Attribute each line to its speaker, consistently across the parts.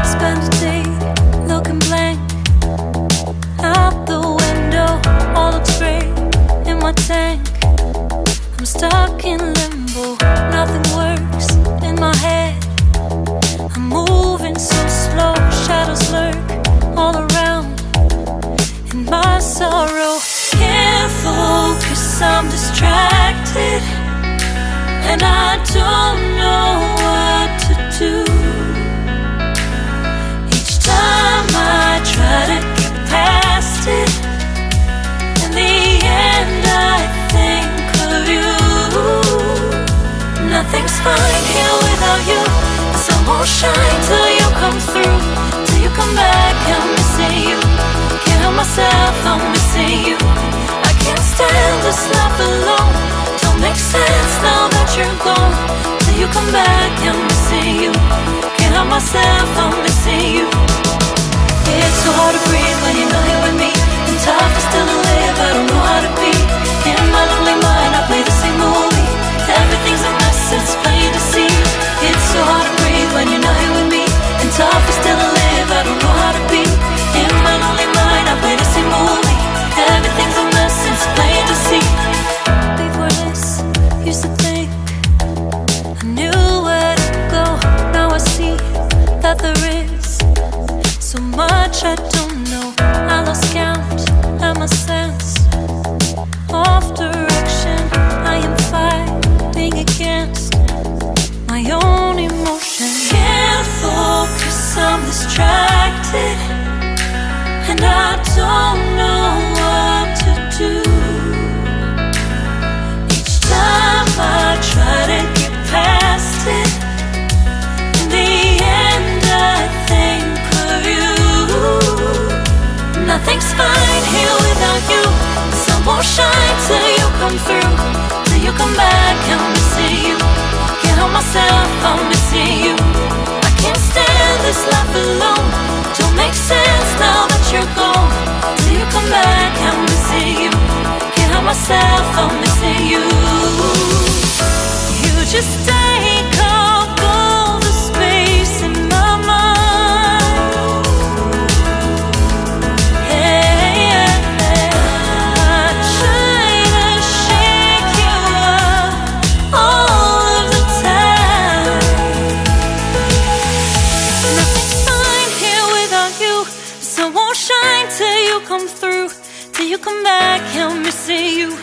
Speaker 1: Spend a day looking blank out the window. All looks great in my tank. I'm stuck in limbo. Nothing works in my head. I'm moving so slow. Shadows lurk all around. In my sorrow, can't focus. I'm distracted, and I don't know what to do. I try to get past it. In the end, I think of you. Nothing's fine here without you. The sun won't shine till you come through. Till you come back, I'm missing you. Can't help myself, I'm missing you. I can't stand this life alone. Don't make sense now that you're gone. Till you come back, I'm missing you. Can't help myself, I'm missing you. It's so hard to breathe when you're not here with me. And tough is still to live, I don't know how to be. In my lonely mind, I play the same movie. Everything's a mess, it's plain to see. It's so hard to breathe when you're not here with me. And tough is still to live, I don't know how to be. In my lonely mind, I play the same movie. Everything's a mess, it's plain to see. Before this, used to think I knew where to go. Now I see that there is so much I don't know. I lost count at my sense of direction. I am fighting against my own emotion. Can't focus, I'm distracted, and I don't know what to do. Each time I try to get past it, in the end I think nothing's fine here without you. The sun won't shine till you come through. Till you come back, I'm missing you. Can't help myself, I'm missing you. I can't stand this life alone. Don't make sense now that you're gone. Till you come back, I'm missing you. Can't help myself, I'm missing you. You just take up all the space in my mind. Come through, till you come back, I'm missing you.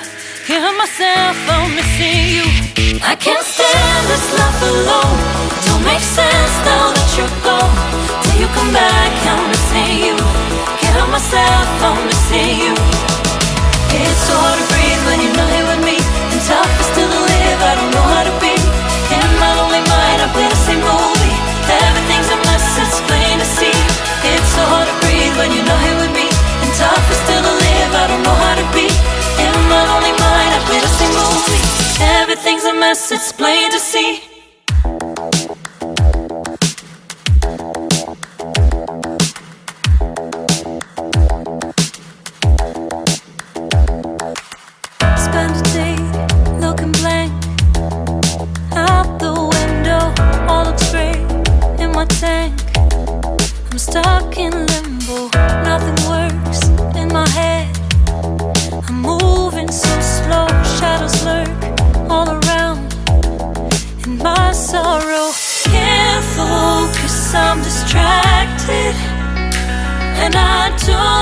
Speaker 1: Can't help myself, I'm missing you. I can't stand this life alone. Don't make sense now that you're gone. Till you come back, I'm missing you. Can't help myself, I'm missing you. It's so hard to breathe when you're not here with me. And tough is still to live, I don't know how to be. In my lonely mind, I play the same movie. Everything's a mess, it's plain to see. It's so hard to breathe when you're not here with me. Tough is still to live, I don't know how to be. In my lonely mind, I play the same movie. Everything's a mess, it's plain to see. Spend a day looking blank out the window. All looks great in my tank. I'm stuck in limbo. Nothing works in my head. I'm moving so slow. Shadows lurk all around. In my sorrow, can't focus. I'm distracted, and I don't